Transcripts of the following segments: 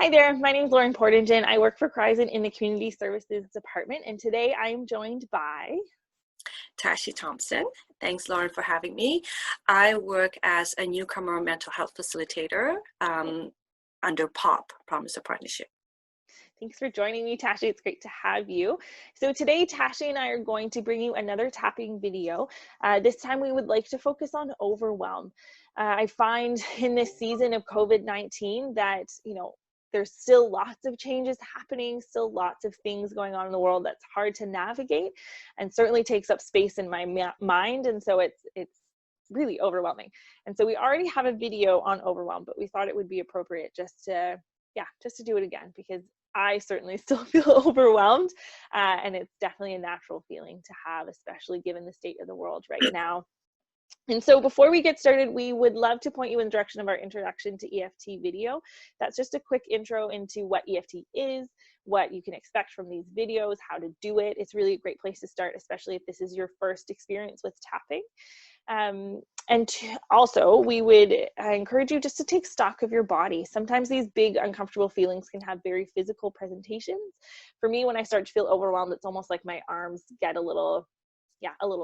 Hi there, my name is Lauren Portingen. I work for Horizon in the Community Services Department, and today I am joined by Tashi Thompson. Thanks, Lauren, for having me. I work as a newcomer mental health facilitator under POP, Promise of Partnership. Thanks for joining me, Tashi. It's great to have you. So today, Tashi and I are going to bring you another tapping video. This time we would like to focus on overwhelm. I find in this season of COVID-19 that, there's still lots of changes happening, still lots of things going on in the world that's hard to navigate and certainly takes up space in my mind. And so it's really overwhelming. And so we already have a video on overwhelm, but we thought it would be appropriate just to do it again, because I certainly still feel overwhelmed, and it's definitely a natural feeling to have, especially given the state of the world right now. And so before we get started, we would love to point you in the direction of our introduction to EFT video. That's just a quick intro into what EFT is, what you can expect from these videos, how to do it. It's really a great place to start, especially if this is your first experience with tapping. Also, we would encourage you just to take stock of your body. Sometimes these big uncomfortable feelings can have very physical presentations. For me, when I start to feel overwhelmed, it's almost like my arms get a little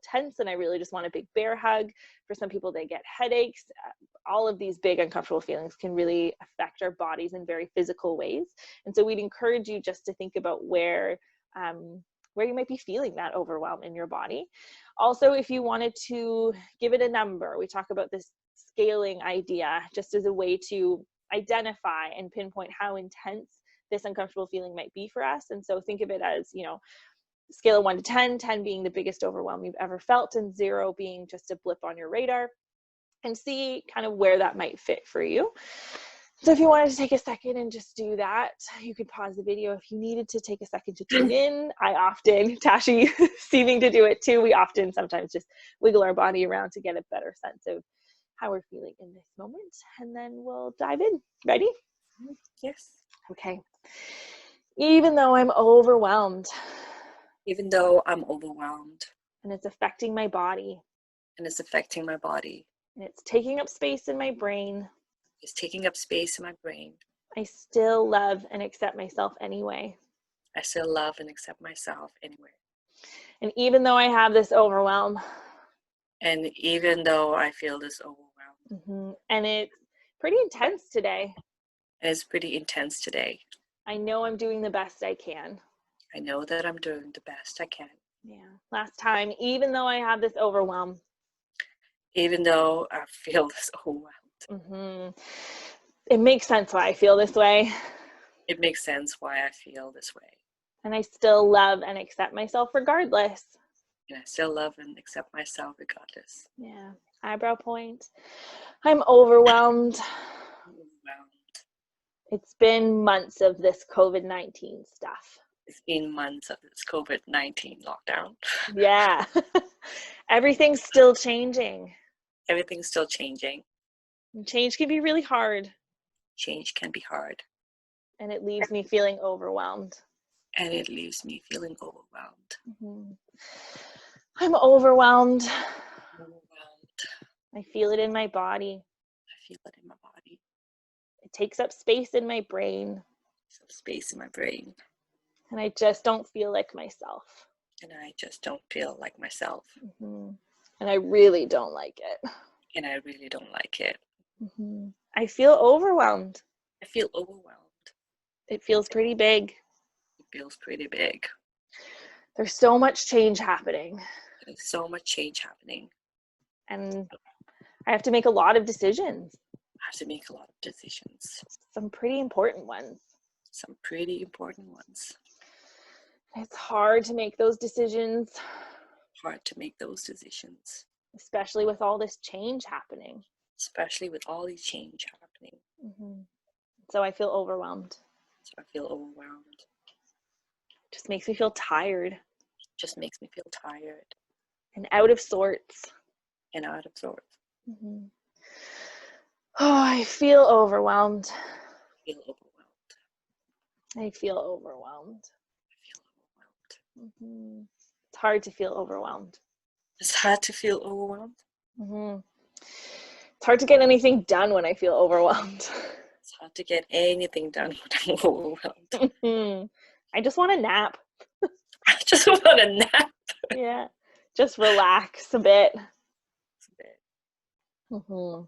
tense, and I really just want a big bear hug. For some people, they get headaches. All of these big uncomfortable feelings can really affect our bodies in very physical ways. And so we'd encourage you just to think about where you might be feeling that overwhelm in your body. Also, if you wanted to give it a number, we talk about this scaling idea just as a way to identify and pinpoint how intense this uncomfortable feeling might be for us. And so think of it as, scale of 1 to 10, 10 being the biggest overwhelm you've ever felt, and 0 being just a blip on your radar, and see kind of where that might fit for you. So if you wanted to take a second and just do that, you could pause the video if you needed to take a second to tune in. Tashi seeming to do it too, we often sometimes just wiggle our body around to get a better sense of how we're feeling in this moment. And then we'll dive in. Ready? Yes. Okay. Even though I'm overwhelmed. Even though I'm overwhelmed. And it's affecting my body. And it's affecting my body. And it's taking up space in my brain. It's taking up space in my brain. I still love and accept myself anyway. I still love and accept myself anyway. And even though I have this overwhelm. And even though I feel this overwhelm. And it's pretty intense today. And it's pretty intense today. I know I'm doing the best I can. I know that I'm doing the best I can. Yeah. Last time, even though I have this overwhelm. Even though I feel this overwhelmed. It makes sense why I feel this way. It makes sense why I feel this way. And I still love and accept myself regardless. And I still love and accept myself regardless. Yeah. Eyebrow point. I'm overwhelmed. It's been months of this COVID-19 stuff. It's been months of this COVID-19 lockdown. Yeah. Everything's still changing. Everything's still changing. And change can be really hard. Change can be hard. And it leaves me feeling overwhelmed. And it leaves me feeling overwhelmed. I'm overwhelmed. I feel it in my body. I feel it in my body. It takes up space in my brain. Some space in my brain. And I just don't feel like myself. And I just don't feel like myself. And I really don't like it. And I really don't like it. I feel overwhelmed. I feel overwhelmed. It feels pretty big. It feels pretty big. There's so much change happening. There's so much change happening. And I have to make a lot of decisions. I have to make a lot of decisions. Some pretty important ones. Some pretty important ones. It's hard to make those decisions. Hard to make those decisions. Especially with all this change happening. Especially with all these change happening. So I feel overwhelmed. Just makes me feel tired. Just makes me feel tired. And out of sorts. Oh, I feel overwhelmed. I feel overwhelmed. It's hard to feel overwhelmed. It's hard to feel overwhelmed. It's hard to get anything done when I feel overwhelmed. It's Hard to get anything done when I'm overwhelmed. I just want a nap. I just want a nap. Yeah, just relax a bit. It's a bit. Hmm.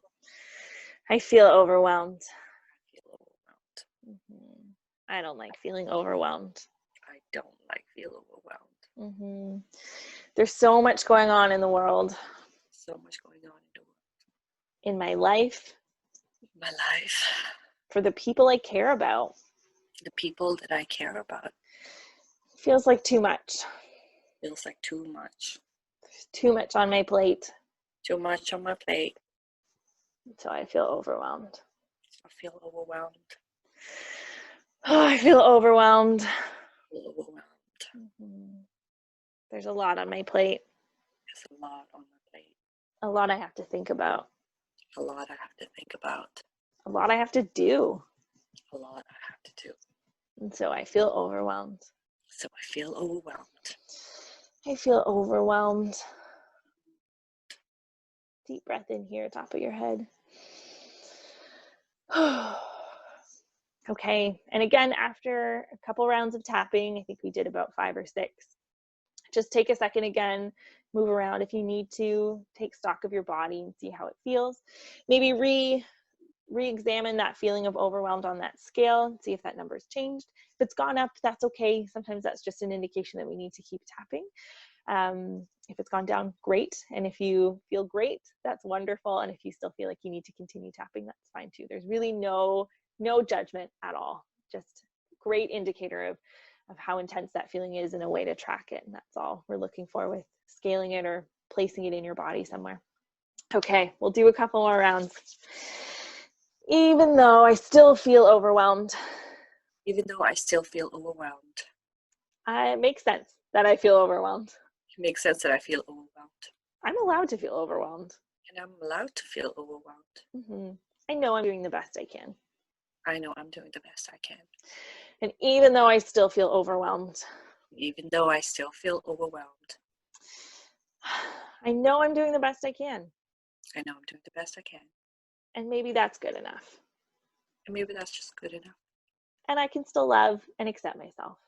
I feel overwhelmed. I feel overwhelmed. I don't like feeling overwhelmed. I don't like feel overwhelmed. There's so much going on in the world, So much going on in the world. in my life, My life. for the people I care about. The people that I care about. Feels like too much. Feels like too much. There's too much on my plate. Too much on my plate. So I feel overwhelmed. I feel overwhelmed. Oh, I feel overwhelmed. I feel overwhelmed. There's a lot on my plate. There's a lot on my plate. A lot I have to think about. A lot I have to think about. A lot I have to do. A lot I have to do. And so I feel overwhelmed. So I feel overwhelmed. I feel overwhelmed. Deep breath in here, top of your head. Okay, and again, after a couple rounds of tapping, I think we did about 5 or 6. Just take a second again, move around if you need to, take stock of your body and see how it feels. Maybe re-examine that feeling of overwhelmed on that scale and see if that number's changed. If it's gone up, that's okay. Sometimes that's just an indication that we need to keep tapping. If it's gone down, great. And if you feel great, that's wonderful. And if you still feel like you need to continue tapping, that's fine too. There's really no judgment at all. Just great indicator of how intense that feeling is and a way to track it. And that's all we're looking for with scaling it or placing it in your body somewhere. Okay, we'll do a couple more rounds. Even though I still feel overwhelmed. Even though I still feel overwhelmed. It makes sense that I feel overwhelmed. It makes sense that I feel overwhelmed. I'm allowed to feel overwhelmed. And I'm allowed to feel overwhelmed. I know I'm doing the best I can. I know I'm doing the best I can. And even though I still feel overwhelmed. Even though I still feel overwhelmed. I know I'm doing the best I can. I know I'm doing the best I can. And maybe that's good enough. And maybe that's just good enough. And I can still love and accept myself.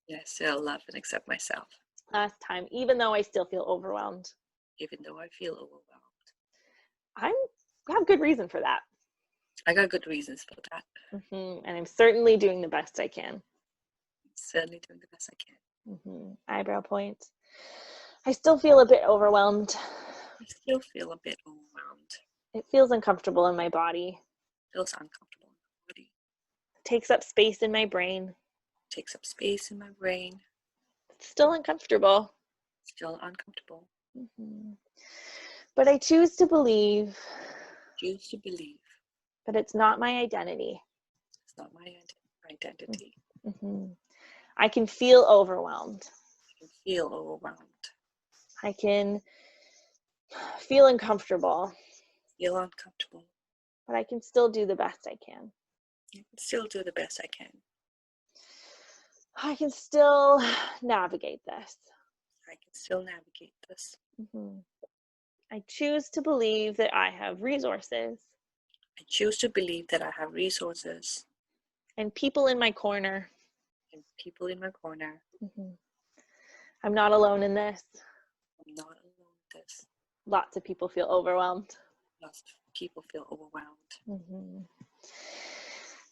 And I still love and accept myself. Last time, even though I still feel overwhelmed. Even though I feel overwhelmed. I have good reason for that. I got good reasons for that. And I'm certainly doing the best I can. I'm certainly doing the best I can. Eyebrow point. I still feel a bit overwhelmed. I still feel a bit overwhelmed. It feels uncomfortable in my body. It feels uncomfortable in my body. It takes up space in my brain. It takes up space in my brain. It's still uncomfortable. Still uncomfortable. But I choose to believe. Choose to believe. But it's not my identity. It's not my identity. I can feel overwhelmed. I can feel overwhelmed. I can feel uncomfortable. Feel uncomfortable. But I can still do the best I can. I can still do the best I can. I can still navigate this. I can still navigate this. I choose to believe that I have resources. I choose to believe that I have resources. And people in my corner. And people in my corner. I'm not alone in this. I'm not alone in this. Lots of people feel overwhelmed. Lots of people feel overwhelmed.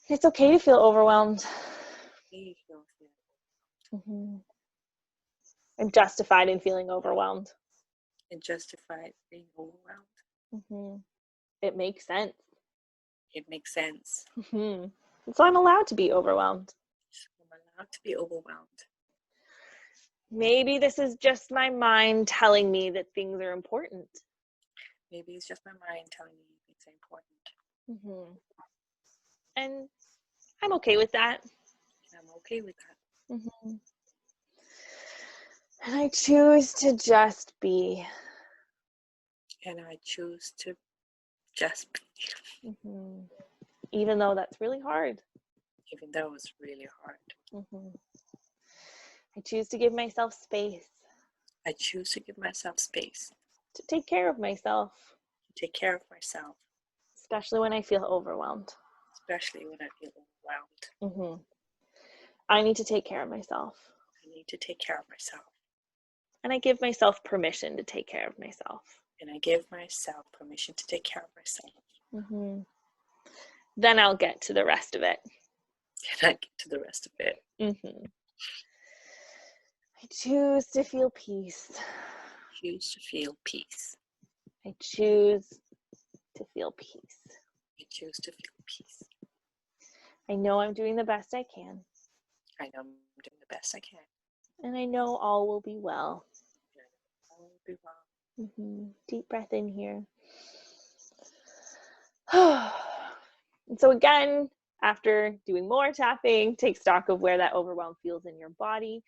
It's okay to feel overwhelmed. I'm justified in feeling overwhelmed. And justified being overwhelmed. It makes sense. It makes sense. So I'm allowed to be overwhelmed. I'm allowed to be overwhelmed. Maybe this is just my mind telling me that things are important. Maybe it's just my mind telling me things are important. And I'm okay with that. I'm okay with that. And I choose to just be. And I choose to just be. Even though that's really hard. Even though it's really hard. I choose to give myself space. I choose to give myself space. To take care of myself. To take care of myself. Especially when I feel overwhelmed. especially when I feel overwhelmed. Mm-hmm. I need to take care of myself. I need to take care of myself. And I give myself permission to take care of myself. And I give myself permission to take care of myself. Mm-hmm. Then I'll get to the rest of it. And I get to the rest of it. Mm-hmm. I choose to feel peace. Choose to feel peace. I choose to feel peace. I choose to feel peace. I know I'm doing the best I can. I know I'm doing the best I can. And I know all will be well. All will be well. Mm-hmm. Deep breath in here. And so again, after doing more tapping, take stock of where that overwhelm feels in your body,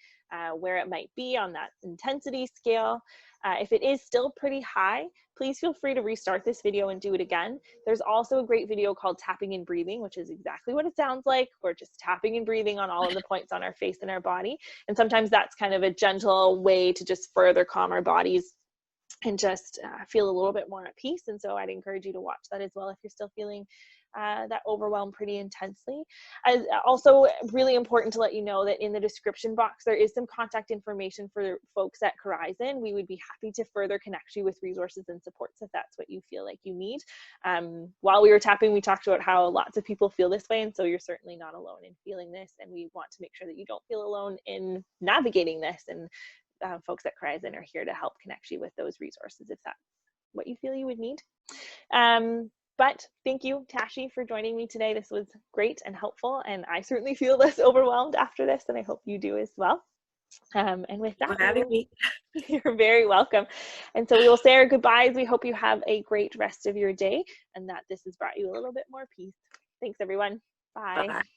where it might be on that intensity scale. If it is still pretty high, please feel free to restart this video and do it again. There's also a great video called Tapping and Breathing, which is exactly what it sounds like. We're just tapping and breathing on all of the points on our face and our body. And sometimes that's kind of a gentle way to just further calm our bodies and just feel a little bit more at peace. And so I'd encourage you to watch that as well if you're still feeling that overwhelm pretty intensely. Also really important to let you know that in the description box there is some contact information for folks at Horizon. We would be happy to further connect you with resources and supports if that's what you feel like you need. While we were tapping, we talked about how lots of people feel this way, and so you're certainly not alone in feeling this, and we want to make sure that you don't feel alone in navigating this. And folks at Horizon are here to help connect you with those resources if that's what you feel you would need. But thank you, Tashi, for joining me today. This was great and helpful, and I certainly feel less overwhelmed after this, and I hope you do as well. And with that, for having me. You're very welcome. And so we will say our goodbyes. We hope you have a great rest of your day and that this has brought you a little bit more peace. Thanks, everyone. Bye. Bye-bye.